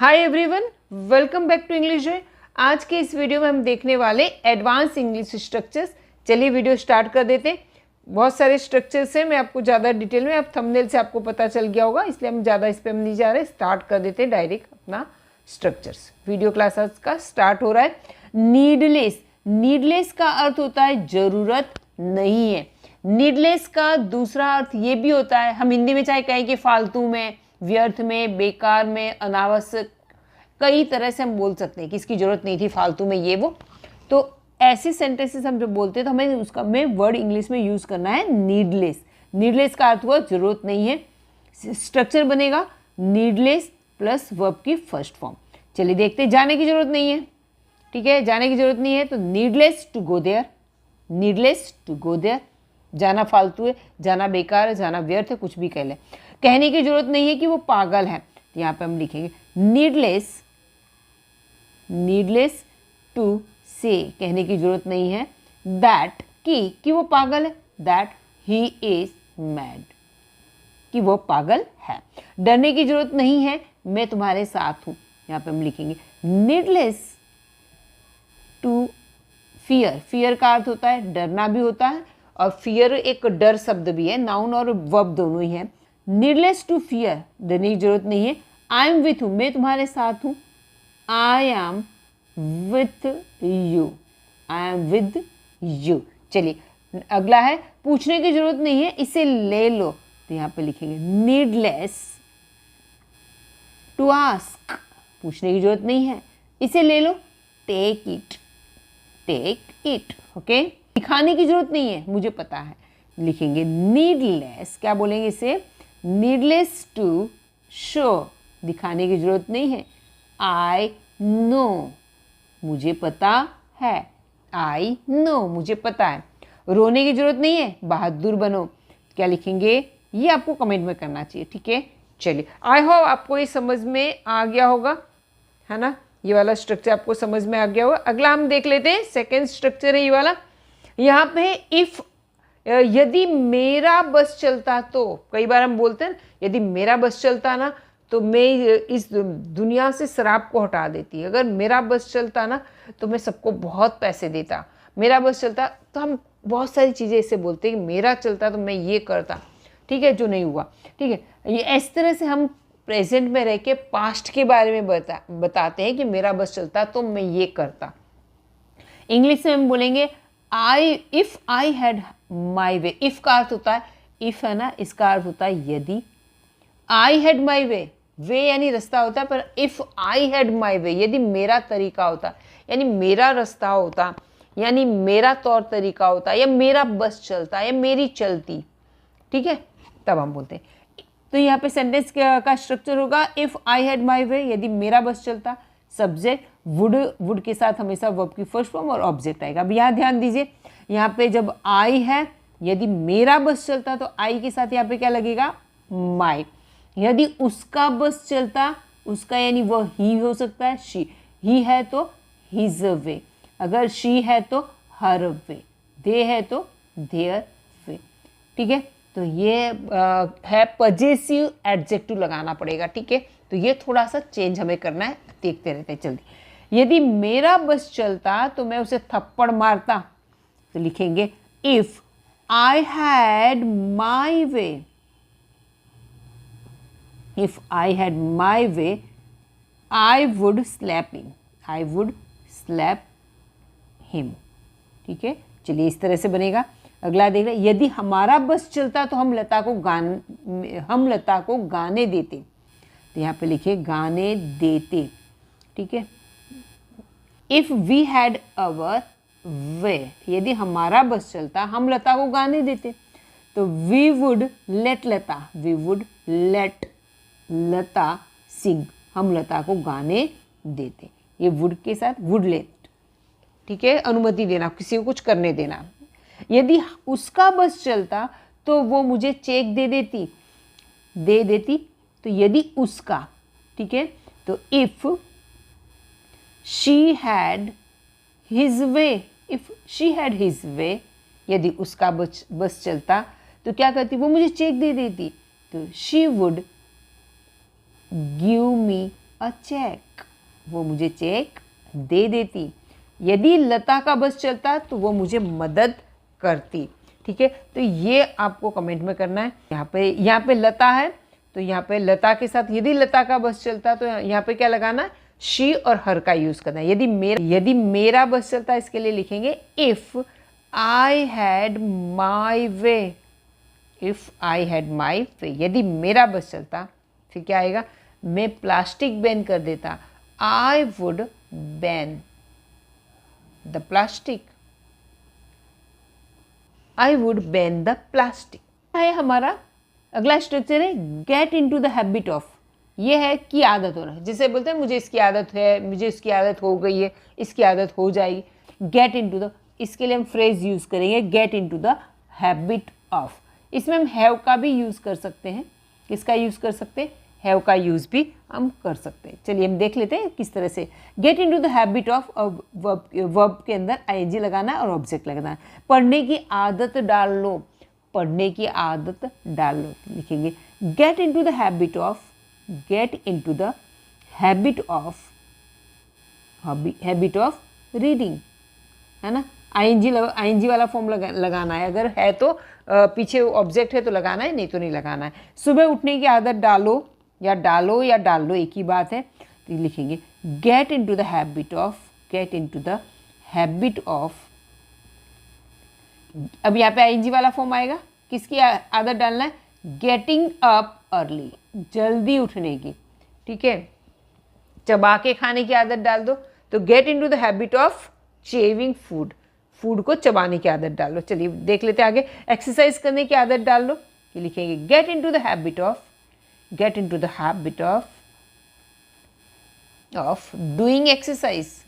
Hi everyone, welcome back to English Joy. आज के इस वीडियो में हम देखने वाले एडवांस इंग्लिश स्ट्रक्चर्स। चलिए वीडियो स्टार्ट कर देते हैं। बहुत सारे स्ट्रक्चर्स हैं, मैं आपको ज़्यादा डिटेल में, अब थंबनेल से आपको पता चल गया होगा, इसलिए हम ज़्यादा इस पर हम नहीं जा रहे। स्टार्ट कर देते हैं डायरेक्ट अपना स्ट्रक्चर्स। वीडियो क्लास आज का स्टार्ट हो रहा है। नीडलेस, नीडलेस का अर्थ होता है ज़रूरत नहीं है। नीडलेस का दूसरा अर्थ ये भी होता है, हम हिंदी में चाहे कहें कि फालतू में, व्यर्थ में, बेकार में, अनावश्यक, कई तरह से हम बोल सकते हैं कि इसकी ज़रूरत नहीं थी, फालतू में, ये वो। तो ऐसे सेंटेंसेस हम जब बोलते हैं तो हमें उसका में वर्ड इंग्लिश में यूज़ करना है नीडलेस। नीडलेस का अर्थ हुआ ज़रूरत नहीं है। स्ट्रक्चर बनेगा नीडलेस प्लस वर्ब की फर्स्ट फॉर्म। चलिए देखते हैं। जाने की ज़रूरत नहीं है, ठीक है, जाने की ज़रूरत नहीं है तो needless to go there, needless to go there. जाना फालतू है, जाना बेकार है, जाना व्यर्थ है, कुछ भी कह लें। कहने की जरूरत नहीं है कि वो पागल है, तो यहाँ पे हम लिखेंगे नीडलेस, नीडलेस टू से, कहने की जरूरत नहीं है दैट, कि वो पागल है, दैट ही इज मैड, कि वो पागल है। डरने की जरूरत नहीं है, मैं तुम्हारे साथ हूँ, यहाँ पे हम लिखेंगे नीडलेस टू फियर। फियर का अर्थ होता है डरना भी होता है, और फियर एक डर शब्द भी है, नाउन और वर्ब दोनों ही है। नीडलेस टू फियर, डरने की जरूरत नहीं है। आई एम विथ यू, मैं तुम्हारे साथ हूँ, I am with you, I am with you. चलिए अगला है, पूछने की जरूरत नहीं है, इसे ले लो, तो यहाँ पे लिखेंगे नीडलेस टू आस्क। पूछने की जरूरत नहीं है, इसे ले लो, take it, take it. Okay, दिखाने की जरूरत नहीं है, मुझे पता है, लिखेंगे नीडलेस, क्या बोलेंगे इसे, नीडलेस टू शो। दिखाने की जरूरत नहीं है, आई नो, मुझे पता है, आई नो, मुझे पता है। रोने की जरूरत नहीं है, बहादुर बनो, क्या लिखेंगे, ये आपको कमेंट में करना चाहिए, ठीक है। चलिए, आई होप आपको ये समझ में आ गया होगा, है ना, ये वाला स्ट्रक्चर आपको समझ में आ गया होगा। अगला हम देख लेते हैं, सेकेंड स्ट्रक्चर है ये वाला। यहाँ पे इफ, यदि मेरा बस चलता तो, कई बार हम बोलते हैं यदि मेरा बस चलता ना तो मैं इस दुनिया से शराब को हटा देती, अगर मेरा बस चलता ना तो मैं सबको बहुत पैसे देता, मेरा बस चलता, तो हम बहुत सारी चीज़ें ऐसे बोलते हैं कि मेरा चलता तो मैं ये करता, ठीक है, जो नहीं हुआ, ठीक है। ये इस तरह से हम प्रेजेंट में रह के पास्ट के बारे में बताते हैं कि मेरा बस चलता तो मैं ये करता। इंग्लिश में हम बोलेंगे if I had my way. If का अर्थ होता है, इफ है ना, इसका अर्थ होता है यदि। आई हैड माई वे, वे यानी रास्ता होता है, पर if I had my way, यदि मेरा तरीका होता, यानी मेरा रास्ता होता, यानी मेरा तौर तरीका होता, या मेरा बस चलता, या मेरी चलती, ठीक है, तब हम बोलते हैं। तो यहाँ पे सेंटेंस का स्ट्रक्चर होगा if I had my way, यदि मेरा बस चलता, सब्जेक्ट वुड के साथ हमेशा वर्ब की फर्स्ट फॉर्म और ऑब्जेक्ट आएगा। अब यहाँ ध्यान दीजिए, यहाँ पे जब आई है, यदि मेरा बस चलता तो आई के साथ यहाँ पे क्या लगेगा, माई। यदि उसका बस चलता, उसका यानी वह ही हो सकता है, शी, ही है तो हिज वे, अगर शी है तो हर वे, दे है तो देयर वे, ठीक है। तो ये है पजेसिव एडजेक्टिव लगाना पड़ेगा, ठीक है। तो ये थोड़ा सा चेंज हमें करना है, देखते रहते हैं जल्दी। यदि मेरा बस चलता तो मैं उसे थप्पड़ मारता, तो लिखेंगे if I had my way, if I had my way I would slap him, I would slap him, ठीक है। चलिए इस तरह से बनेगा। अगला देख रहे, यदि हमारा बस चलता तो हम लता को गाने देते, तो यहाँ पे लिखिए गाने देते, ठीक है। इफ वी हैड अवर वे, यदि हमारा बस चलता हम लता को गाने देते, तो we would let Lata, we would let Lata sing, हम लता को गाने देते। ये वुड के साथ वुड लेट, ठीक है, अनुमति देना, किसी को कुछ करने देना। यदि उसका बस चलता तो वो मुझे चेक दे देती, तो यदि उसका, ठीक है, तो if she had his way, if she had his way, यदि उसका बस चलता तो क्या करती, वो मुझे चेक दे देती, तो she would give me a cheque, वो मुझे चेक दे देती। यदि लता का बस चलता तो वो मुझे मदद करती। ठीक है, तो ये आपको कमेंट में करना है। यहाँ पे लता है, तो यहाँ पे लता के साथ यदि लता का बस चलता तो यहाँ पे क्या लगाना है, शी और हर का यूज करना है। यदि मेरा बस चलता, इसके लिए लिखेंगे if I had my way, if I had my way, यदि मेरा बस चलता, फिर क्या आएगा, मैं प्लास्टिक बैन कर देता, I would ban the plastic, I would ban the plastic. है हमारा अगला स्ट्रक्चर है get into the habit of. ये है कि आदत होना, जिसे बोलते हैं मुझे इसकी आदत है, मुझे इसकी आदत हो गई है, इसकी आदत हो जाएगी। गेट इनटू द, इसके लिए हम फ्रेज यूज करेंगे get into the habit of. इसमें हम हैव का भी यूज कर सकते हैं। किसका यूज कर सकते हैं, हैव का यूज भी हम कर सकते हैं। चलिए हम देख लेते हैं किस तरह से। Get into the habit of, verb के अंदर आईएनजी लगाना है और ऑब्जेक्ट लगाना है। पढ़ने की आदत डाल लो, पढ़ने की आदत डाल लो, लिखेंगे get into the habit of, get into the habit of, habit of reading, है ना। आईएनजी वाला फॉर्म लगाना है, अगर है तो पीछे ऑब्जेक्ट है तो लगाना है, नहीं तो नहीं लगाना है। सुबह उठने की आदत डालो या डाल लो एक ही बात है, तो लिखेंगे get into the habit of, get into the habit of. अब यहाँ पे आईएनजी वाला फॉर्म आएगा, किसकी आदत डालना है, गेटिंग अप अर्ली, जल्दी उठने की। ठीक है, चबा के खाने की आदत डाल दो, तो get into the habit of chewing food, food को चबाने की आदत डाल लो। चलिए देख लेते हैं आगे। एक्सरसाइज करने की आदत डाल लो, ये लिखेंगे get into the habit of, get into the habit of doing exercise,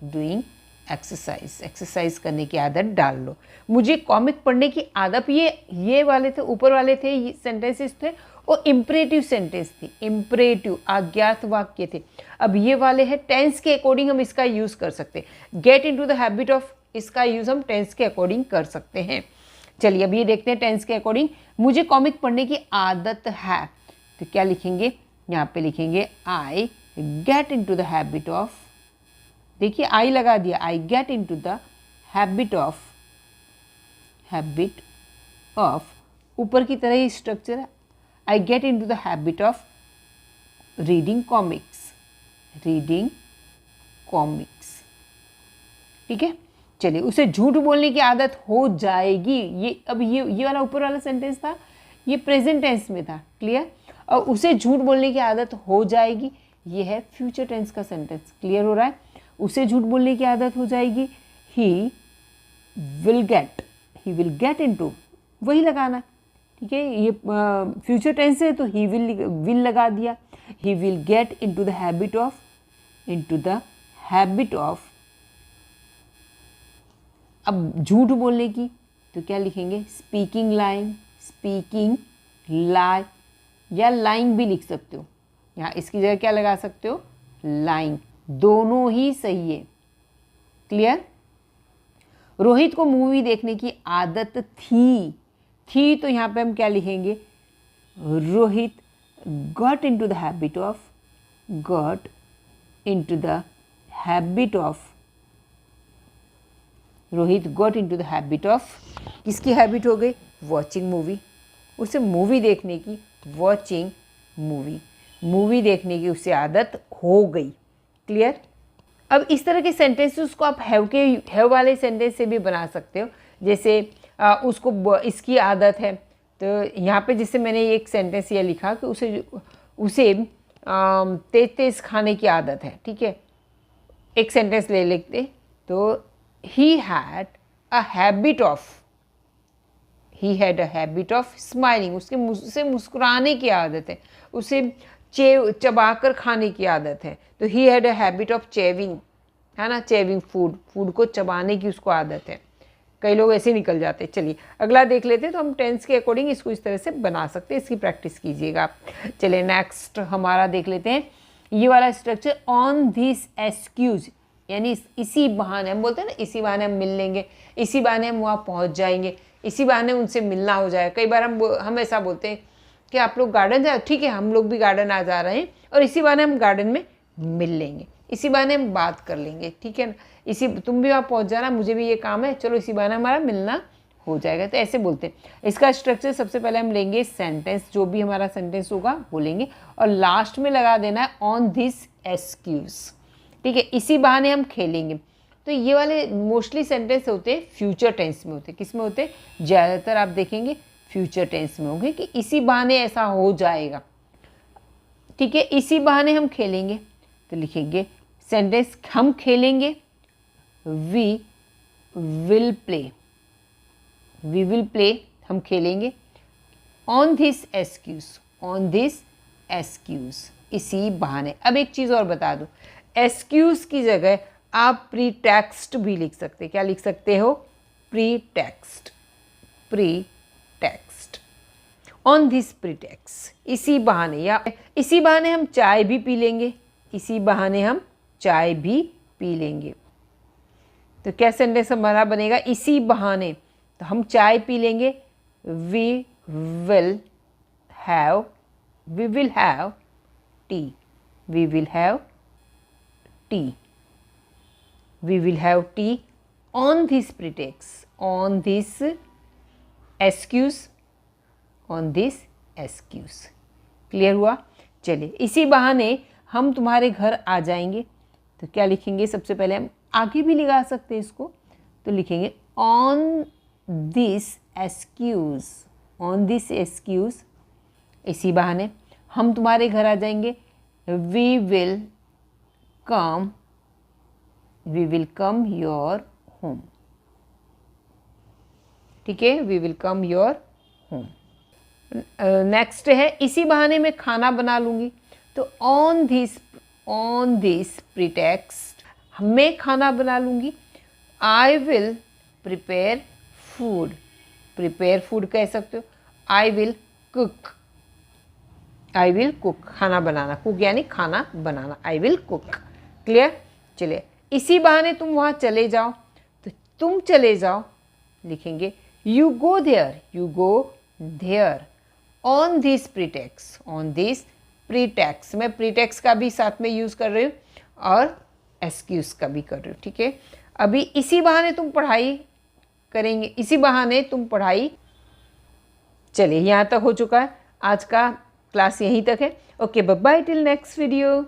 doing exercise, exercise करने की आदत डाल लो। मुझे कॉमिक पढ़ने की आदत, ये वाले थे, ऊपर वाले थे, ये सेंटेंसेस थे, और इम्परेटिव सेंटेंस थी, इम्परेटिव आज्ञात वाक्य थे। अब ये वाले हैं टेंस के अकॉर्डिंग हम इसका यूज कर सकते हैं। Get into the habit of, इसका यूज हम टेंस के अकॉर्डिंग कर सकते हैं। चलिए अब ये देखते हैं टेंस के अकॉर्डिंग। मुझे कॉमिक पढ़ने की आदत है, तो क्या लिखेंगे, यहाँ पे लिखेंगे I get into the habit of, देखिए आई लगा दिया, I get into the habit of, habit of, ऊपर की तरह ही स्ट्रक्चर है, I get into the habit of reading comics, reading comics. ठीक है, चलिए उसे झूठ बोलने की आदत हो जाएगी। ये अब ये वाला ऊपर वाला सेंटेंस था, ये प्रेजेंट टेंस में था, क्लियर। और उसे झूठ बोलने की आदत हो जाएगी, ये है फ्यूचर टेंस का सेंटेंस, क्लियर हो रहा है। उसे झूठ बोलने की आदत हो जाएगी, ही विल गेट इनटू, वही लगाना। ठीक है, ये फ्यूचर टेंस है तो ही विल लगा दिया, he will get into the habit of, into the habit of. अब झूठ बोलने की तो क्या लिखेंगे, स्पीकिंग लाइन, स्पीकिंग लाई, या लाइंग भी लिख सकते हो, यहाँ इसकी जगह क्या लगा सकते हो, लाइंग, दोनों ही सही है, क्लियर। रोहित को मूवी देखने की आदत थी तो यहाँ पे हम क्या लिखेंगे, Rohit got into the habit of, got into the habit of, Rohit got into the habit of, किसकी हैबिट हो गई, वॉचिंग मूवी, उसे मूवी देखने की, वॉचिंग मूवी देखने की उसे आदत हो गई, क्लियर। अब इस तरह के सेंटेंसेस को आप हैव वाले सेंटेंस से भी बना सकते हो। जैसे उसको इसकी आदत है, तो यहाँ पे जैसे मैंने एक सेंटेंस ये लिखा कि उसे तेज तेज खाने की आदत है। ठीक है, एक सेंटेंस ले लेते, तो he had a habit of smiling, उसे मुस्कुराने की आदत है, उसे चबाकर खाने की आदत है, तो he had a habit of chewing, है ना, chewing फूड को चबाने की उसको आदत है। कई लोग ऐसे निकल जाते हैं। चलिए अगला देख लेते हैं, तो हम टेंस के अकॉर्डिंग इसको इस तरह से बना सकते हैं, इसकी प्रैक्टिस कीजिएगा आप। चलिए नेक्स्ट हमारा देख लेते हैं, ये वाला स्ट्रक्चर, ऑन दिस एक्सक्यूज, यानी इसी बहाने, हम बोलते हैं ना इसी बहाने हम मिल लेंगे, इसी बहाने हम वहाँ पहुँच जाएंगे, इसी बहाने उनसे मिलना हो जाए। कई बार हम ऐसा बोलते हैं कि आप लोग गार्डन जाओ, ठीक है हम लोग भी गार्डन आ जा रहे हैं और इसी बहाने हम गार्डन में मिल लेंगे, इसी बहाने हम बात कर लेंगे, ठीक है ना, इसी तुम भी वहाँ पहुँच जाना, मुझे भी ये काम है, चलो इसी बहाने हमारा मिलना हो जाएगा। तो ऐसे बोलते हैं। इसका स्ट्रक्चर सबसे पहले हम लेंगे सेंटेंस, जो भी हमारा सेंटेंस होगा वो लेंगे और लास्ट में लगा देना है ऑन दिस एक्सक्यूज, ठीक है, इसी बहाने हम खेलेंगे। तो ये वाले मोस्टली सेंटेंस होते हैं फ्यूचर टेंस में होते हैं, किस में होते हैं, ज़्यादातर आप देखेंगे फ्यूचर टेंस में होंगे कि इसी बहाने ऐसा हो जाएगा, ठीक है, इसी बहाने हम खेलेंगे। तो लिखेंगे सेंटेंस हम खेलेंगे, we will play, we will play हम खेलेंगे, on this excuse, on this excuse इसी बहाने। अब एक चीज़ और बता दूँ, एक्सक्यूज की जगह आप प्रीटेक्स्ट भी लिख सकते हैं, क्या लिख सकते हो, pretext, pretext, on this pretext इसी बहाने, या इसी बहाने हम चाय भी पी लेंगे, इसी बहाने हम चाय भी पी लेंगे। तो क्या सेंटेंस हमारा बनेगा, इसी बहाने, तो हम चाय पी लेंगे, we will have, we will have tea, we will have tea, we will have tea on this pretext, on this excuse, on this excuse. Clear हुआ। चलिए इसी बहाने हम तुम्हारे घर आ जाएंगे। तो क्या लिखेंगे, सबसे पहले हम आगे भी लगा सकते हैं इसको, तो लिखेंगे on this excuse, on this excuse इसी बहाने हम तुम्हारे घर आ जाएंगे, we will come, we will come your home, ठीक है, we will come your home. Next है इसी बहाने मैं खाना बना लूँगी। तो ऑन दिस प्रीटेक्स्ट मैं खाना बना लूँगी, I will prepare food, prepare food कह सकते हो, I will cook, I will cook खाना बनाना, कुक यानी खाना बनाना, आई विल कुक। क्लियर। चलिए इसी बहाने तुम वहाँ चले जाओ, तो तुम चले जाओ लिखेंगे you go there, you go there on this pretext, on this pretext, मैं प्रीटेक्स का भी साथ में यूज़ कर रही हूँ और एक्सक्यूज का भी कर रही हूँ, ठीक है। अभी इसी बहाने तुम पढ़ाई करेंगे, इसी बहाने तुम पढ़ाई। चलिए यहाँ तक हो चुका है, आज का क्लास यहीं तक है। Okay bye bye till next video.